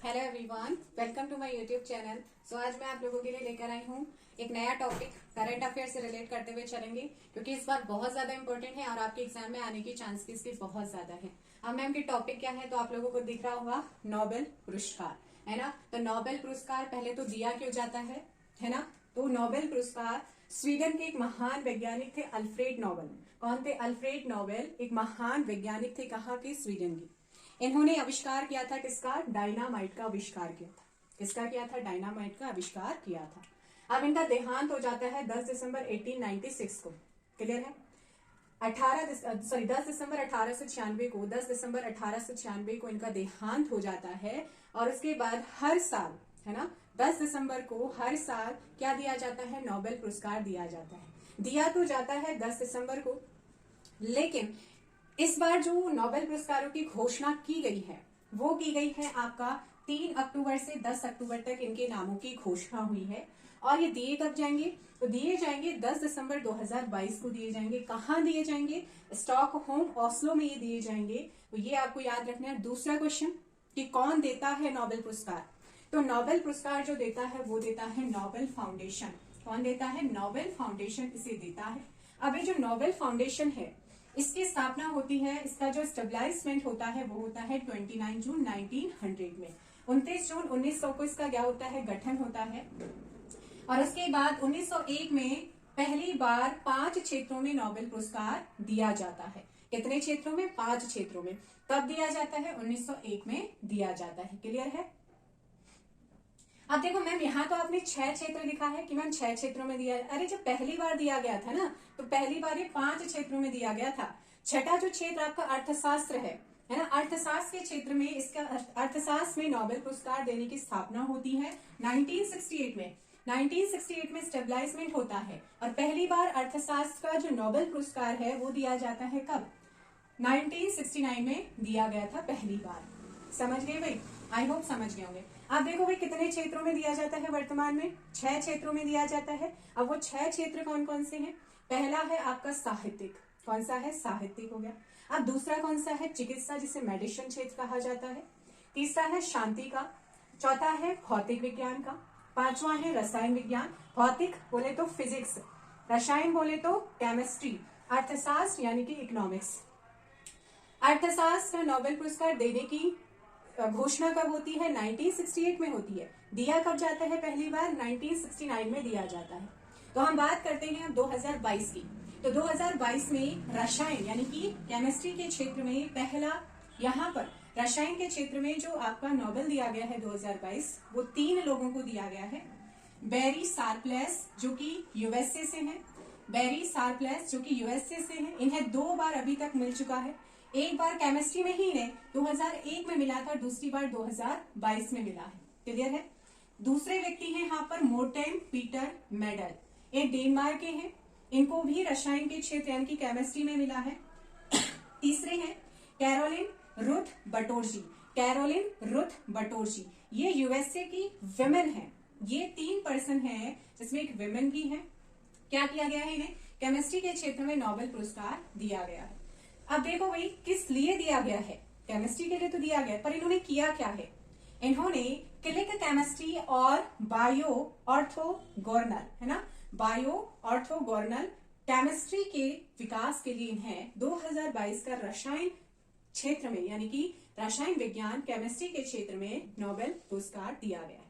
Hello everyone, welcome to my YouTube channel. So आज मैं आप लोगों के लिए लेकर आई हूँ एक नया टॉपिक, करंट अफेयर से रिलेट करते हुए चलेंगे, क्योंकि इस बार बहुत ज्यादा इंपॉर्टेंट है और आपके एग्जाम में आने की चांस इसकी बहुत ज्यादा है। अब मैम की टॉपिक क्या है, तो आप लोगों को दिख रहा होगा नोबेल पुरस्कार, है ना। तो नोबेल पुरस्कार पहले तो दिया क्यों जाता है ना। तो नोबेल पुरस्कार स्वीडन के एक महान वैज्ञानिक थे अल्फ्रेड नोबेल। कौन थे? अल्फ्रेड नोबेल एक महान वैज्ञानिक थे, कहाँ के? स्वीडन के। इन्होंने आविष्कार किया था किसका? डायनामाइट का आविष्कार किया था। किसका किया था? डायनामाइट का आविष्कार किया था। अब इनका देहांत हो जाता है 10 दिसंबर 1896 को। क्लियर है? 10 दिसंबर 1896 को 10 दिसंबर 1896 को इनका देहांत हो जाता है। और उसके बाद हर साल, है ना, 10 दिसंबर को हर साल क्या दिया जाता है? नोबेल पुरस्कार दिया जाता है। दिया तो जाता है 10 दिसंबर को, लेकिन इस बार जो नोबेल पुरस्कारों की घोषणा की गई है वो की गई है आपका 3 अक्टूबर से 10 अक्टूबर तक इनके नामों की घोषणा हुई है। और ये दिए कब जाएंगे? तो दिए जाएंगे 10 दिसंबर 2022 को दिए जाएंगे। कहाँ दिए जाएंगे? स्टॉकहोम, ओस्लो में ये दिए जाएंगे। तो ये आपको याद रखना है। दूसरा क्वेश्चन कि कौन देता है नोबेल पुरस्कार, तो नोबेल पुरस्कार जो देता है वो देता है नोबेल फाउंडेशन। कौन देता है? नोबेल फाउंडेशन इसे देता है। अब ये जो नोबेल फाउंडेशन है इसकी स्थापना होती है, इसका जो स्टेबलाइजमेंट होता है वो होता है 29 जून 1900 में। 29 जून 1900 को इसका क्या होता है? गठन होता है। और उसके बाद 1901 में पहली बार 5 क्षेत्रों में नोबेल पुरस्कार दिया जाता है। कितने क्षेत्रों में? 5 क्षेत्रों में। कब दिया जाता है? 1901 में दिया जाता है। क्लियर है? अब देखो मैम, यहाँ तो आपने 6 क्षेत्र लिखा है कि मैम 6 क्षेत्रों में दिया। अरे जब पहली बार दिया गया था ना, तो पहली बार ये 5 क्षेत्रों में दिया गया था। छठा जो क्षेत्र आपका अर्थशास्त्र है ना, अर्थशास्त्र के क्षेत्र में इसका अर्थशास्त्र में नोबेल पुरस्कार देने की स्थापना होती है 1968 में। 1968 में स्टेबलाइजमेंट होता है और पहली बार अर्थशास्त्र का जो नोबेल पुरस्कार है वो दिया जाता है कब? 1969 में दिया गया था पहली बार। समझ गए भाई? आई होप समझ गए होंगे। अब देखो भाई, कितने क्षेत्रों में दिया जाता है वर्तमान में? 6 क्षेत्रों में दिया जाता है। अब वो 6 क्षेत्र कौन कौन से हैं? पहला है आपका साहित्यिक। कौन सा है? साहित्यिक हो गया। अब दूसरा कौन सा है? चिकित्सा, जिसे मेडिसिन क्षेत्र कहा जाता है। तीसरा है शांति का। चौथा है भौतिक विज्ञान का। पांचवा है रसायन विज्ञान। भौतिक बोले तो फिजिक्स, रसायन बोले तो केमिस्ट्री, अर्थशास्त्र यानी कि इकोनॉमिक्स। अर्थशास्त्र नोबेल पुरस्कार देने की घोषणा कब होती है? 1968 में होती है। दिया कब जाता है पहली बार? 1969 में दिया जाता है। तो हम बात करते हैं अब 2022 की। तो 2022 में रसायन यानी कि केमिस्ट्री के क्षेत्र में पहला, यहाँ पर रसायन के क्षेत्र में जो आपका नोबेल दिया गया है 2022, वो 3 लोगों को दिया गया है। बैरी शार्पलेस जो कि यूएसए से हैं, बैरी शार्पलेस जो कि यूएसए से हैं। इन्हें 2 बार अभी तक मिल चुका है। एक बार केमिस्ट्री में ही है, 2001 में मिला था, दूसरी बार 2022 में मिला है। क्लियर है? दूसरे व्यक्ति हैं यहाँ पर मोर्टेन पीटर मेडल, ये डेनमार्क के हैं। इनको भी रसायन के क्षेत्र यानी कि केमिस्ट्री में मिला है। तीसरे हैं कैरोलिन रुथ बटोरजी। कैरोलिन रुथ बटोरजी ये यूएसए की विमेन है। ये 3 पर्सन है जिसमें एक विमेन की है। क्या किया गया है? इन्हें केमिस्ट्री के क्षेत्र में नोबेल पुरस्कार दिया गया है। अब देखो भाई, किस लिए दिया गया है? केमिस्ट्री के लिए तो दिया गया, पर इन्होंने किया क्या है? इन्होंने क्लिक केमिस्ट्री और बायो ऑर्थोगोनल, है ना, बायो ऑर्थोगोनल केमिस्ट्री के विकास के लिए इन्हें 2022 का रसायन क्षेत्र में यानी कि रसायन विज्ञान केमिस्ट्री के क्षेत्र में नोबेल पुरस्कार दिया गया है।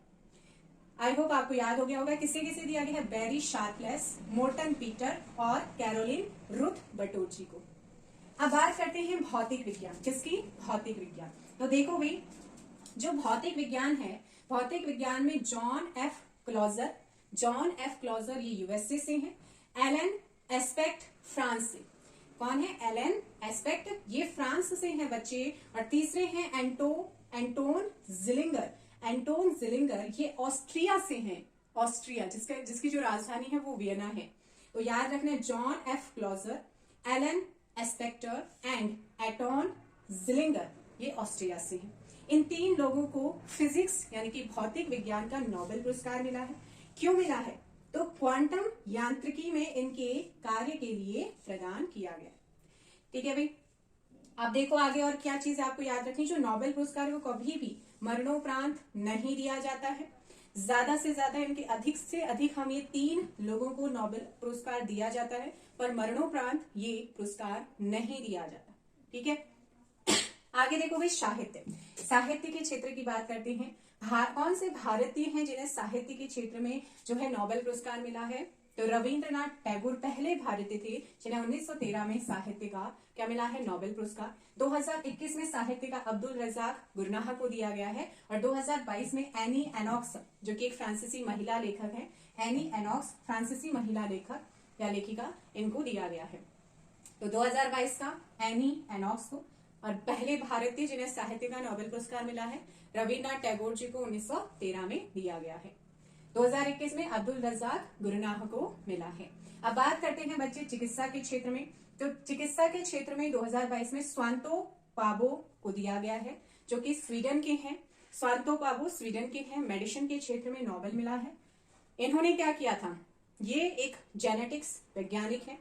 आई होप आपको याद हो गया होगा किसे किसे दिया गया है? बैरी शार्पलेस, मोर्टन पीटर और कैरोलिन रुथ बटोरजी को। अब बात करते हैं भौतिक विज्ञान। किसकी? भौतिक विज्ञान। तो देखो भाई, जो भौतिक विज्ञान है, भौतिक विज्ञान में जॉन एफ क्लॉजर ये यूएसए से हैं। एलन एस्पेक्ट फ्रांस से। कौन है? एलन एस्पेक्ट, ये फ्रांस से हैं बच्चे। और तीसरे हैं एंटोन जिलिंगर, ये ऑस्ट्रिया से हैं। ऑस्ट्रिया जिसकी जो राजधानी है वो वियना है। तो याद रखना, John F Clauser, Alain Aspect and Anton Zeilinger, ये ऑस्ट्रिया से हैं। इन 3 लोगों को फिजिक्स यानी कि भौतिक विज्ञान का नोबेल पुरस्कार मिला है। क्यों मिला है? तो क्वांटम यांत्रिकी में इनके कार्य के लिए प्रदान किया गया। ठीक है भाई, अब देखो आगे और क्या चीज आपको याद रखनी। जो नोबेल पुरस्कार है वो कभी भी मरणोपरांत नहीं दिया जाता है। ज्यादा से ज्यादा इनके अधिक से अधिक हम ये 3 लोगों को नोबेल पुरस्कार दिया जाता है, पर मरणोपरांत ये पुरस्कार नहीं दिया जाता। ठीक है, आगे देखो भाई साहित्य। साहित्य के क्षेत्र की बात करते हैं। कौन से भारतीय हैं जिन्हें साहित्य के क्षेत्र में जो है नोबेल पुरस्कार मिला है? तो रविंद्रनाथ टैगोर पहले भारतीय थे जिन्हें 1913 में साहित्य का क्या मिला है? नोबेल पुरस्कार। 2021 में साहित्य का अब्दुल रजाक गुरनाह को दिया गया है, और 2022 में एनी एनॉक्स जो कि एक फ्रांसीसी महिला लेखक है, एनी एनॉक्स फ्रांसीसी महिला लेखक या लेखिका, इनको दिया गया है। तो 2022 का एनी एनॉक्स को, और पहले भारतीय जिन्हें साहित्य का नोबेल पुरस्कार मिला है रविन्द्रनाथ टैगोर जी को 1913 में दिया गया है। 2021 में अब्दुल रजाक गुरनाह को मिला है। अब बात करते हैं बच्चे चिकित्सा के क्षेत्र में। तो चिकित्सा के क्षेत्र में 2022 में स्वांतो पाबो को दिया गया है, जो कि स्वीडन के हैं। स्वांतो पाबो स्वीडन के हैं, मेडिसिन के क्षेत्र में नोबेल मिला है। इन्होंने क्या किया था? ये एक जेनेटिक्स वैज्ञानिक है।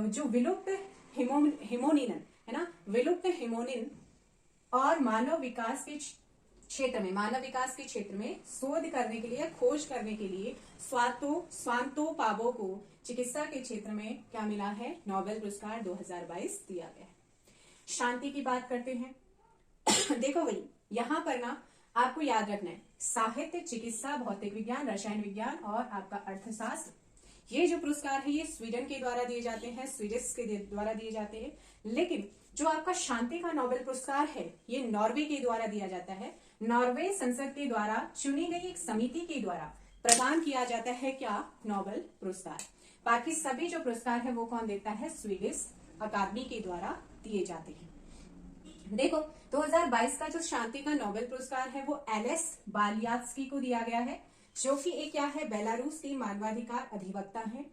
जो विलुप्त हिमोनिन है ना, विलुप्त हिमोनिन और मानव विकास के क्षेत्र में शोध करने के लिए, खोज करने के लिए स्वांतो पाबो को चिकित्सा के क्षेत्र में क्या मिला है? नोबेल पुरस्कार 2022 दिया गया है। शांति की बात करते हैं। देखो भाई, यहाँ पर ना आपको याद रखना है, साहित्य, चिकित्सा, भौतिक विज्ञान, रसायन विज्ञान और आपका अर्थशास्त्र, ये जो पुरस्कार है ये स्वीडन के द्वारा दिए जाते हैं, स्वीडिश के द्वारा दिए जाते हैं। लेकिन जो आपका शांति का नोबेल पुरस्कार है ये नॉर्वे के द्वारा दिया जाता है। नॉर्वे संसद के द्वारा चुनी गई एक समिति के द्वारा प्रदान किया जाता है क्या? नोबेल पुरस्कार। बाकी सभी जो पुरस्कार है वो कौन देता है? स्वीडिश अकादमी के द्वारा दिए जाते हैं। देखो 2022 का जो शांति का नोबेल पुरस्कार है वो एलेस बालियात्स्की को दिया गया है, जो कि एक क्या है? बेलारूस के मानवाधिकार अधिवक्ता है।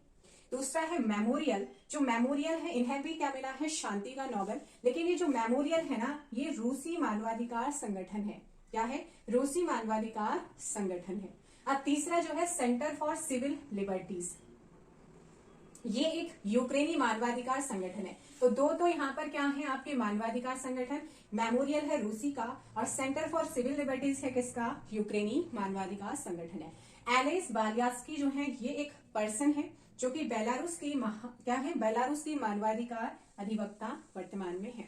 दूसरा है मेमोरियल। जो मेमोरियल है इन्हें भी क्या मिला है? शांति का नोबेल। लेकिन ये जो मेमोरियल है ना, ये रूसी मानवाधिकार संगठन है। क्या है? रूसी मानवाधिकार संगठन है। अब तीसरा जो है सेंटर फॉर सिविल लिबर्टीज, ये एक यूक्रेनी मानवाधिकार संगठन है। तो दो तो यहाँ पर क्या है आपके मानवाधिकार संगठन? मेमोरियल है रूसी का, और सेंटर फॉर सिविल लिबर्टीज है किसका? यूक्रेनी मानवाधिकार संगठन है। एलेस बालियात्स्की जो है ये एक पर्सन है जो कि बेलारूस की क्या है? बेलारूस की मानवाधिकार अधिवक्ता वर्तमान में है।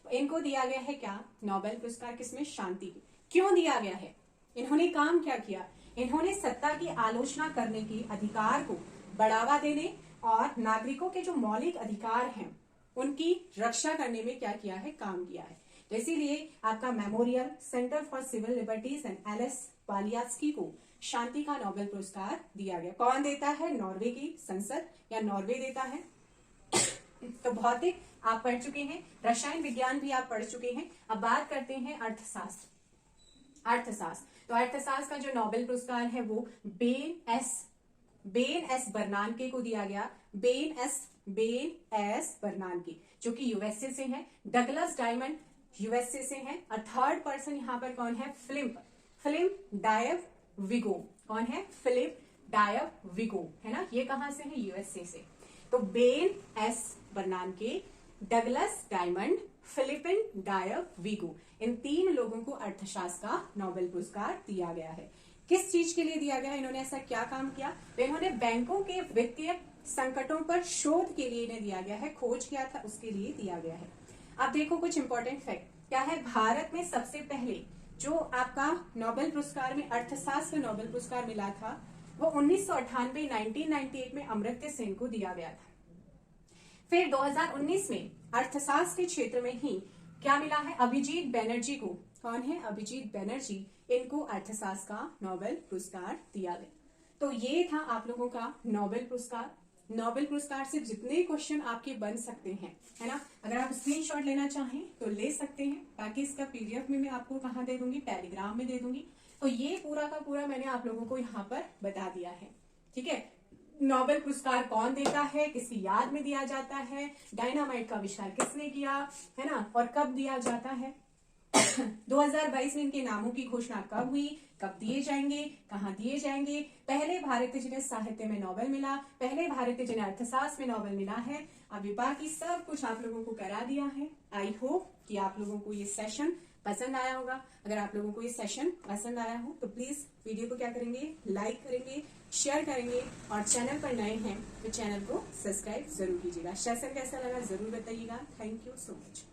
तो इनको दिया गया है क्या? नोबेल पुरस्कार। किसमें? शांति की। क्यों दिया गया है? इन्होंने काम क्या किया? इन्होंने सत्ता की आलोचना करने के अधिकार को बढ़ावा देने और नागरिकों के जो मौलिक अधिकार हैं उनकी रक्षा करने में क्या किया है? काम किया है। तो इसीलिए आपका memorial, center for civil liberties and Ales Bialiatski को शांति का नोबेल पुरस्कार दिया गया। कौन देता है? नॉर्वे की संसद या नॉर्वे देता है। तो भौतिक आप पढ़ चुके हैं, रसायन विज्ञान भी आप पढ़ चुके हैं। अब बात करते हैं अर्थशास्त्र। तो अर्थशास्त्र का जो नोबेल पुरस्कार है वो बेन एस बर्नानके को दिया गया। बेन एस बर्नानके जो कि यूएसए से हैं। डगलस डायमंड यूएसए से हैं। और थर्ड पर्सन यहाँ पर कौन है? Philip Dybvig. कौन है? फिलिप डायव विगो, है ना। ये कहां से है? यूएसए से। तो Ben S Bernanke, Douglas Diamond, Philip Dybvig, इन 3 लोगों को अर्थशास्त्र का नोबेल पुरस्कार दिया गया है। किस चीज के लिए दिया गया? इन्होंने ऐसा क्या काम किया? तो इन्होंने बैंकों के वित्तीय संकटों पर शोध के लिए इन्हें दिया गया है, खोज किया था उसके लिए दिया गया है। अब देखो कुछ इंपॉर्टेंट फैक्ट क्या है। भारत में सबसे पहले जो आपका नोबेल पुरस्कार में अर्थशास्त्र नोबेल पुरस्कार मिला था वो 1998 में अमर्त्य सेन को दिया गया था। फिर 2019 में अर्थशास्त्र के क्षेत्र में ही क्या मिला है? अभिजीत बैनर्जी को। कौन है? अभिजीत बैनर्जी। इनको अर्थशास्त्र का नोबेल पुरस्कार दिया गया। तो ये था आप लोगों का नोबेल पुरस्कार। नोबेल पुरस्कार से जितने क्वेश्चन आपके बन सकते हैं, है ना। अगर आप स्क्रीनशॉट लेना चाहें तो ले सकते हैं। बाकी इसका पीडीएफ में मैं आपको कहाँ दे दूंगी? टेलीग्राम में दे दूंगी। तो ये पूरा का पूरा मैंने आप लोगों को यहाँ पर बता दिया है। ठीक है, नोबेल पुरस्कार कौन देता है, किसकी याद में दिया जाता है, डायनामाइट का आविष्कार किसने किया, है ना, और कब दिया जाता है, 2022 में इनके नामों की घोषणा कब हुई, कब दिए जाएंगे, कहाँ दिए जाएंगे, पहले भारतीय जिन्हें साहित्य में नोबेल मिला, पहले भारतीय जिन्हें अर्थशास्त्र में नोबेल मिला है। अभी बाकी सब कुछ आप लोगों को करा दिया है। आई होप कि आप लोगों को ये सेशन पसंद आया होगा। अगर आप लोगों को ये सेशन पसंद आया हो तो प्लीज वीडियो को क्या करेंगे, लाइक करेंगे, शेयर करेंगे, और चैनल पर नए हैं तो चैनल को सब्सक्राइब जरूर कीजिएगा। सेशन कैसा लगा जरूर बताइएगा। Thank you so much.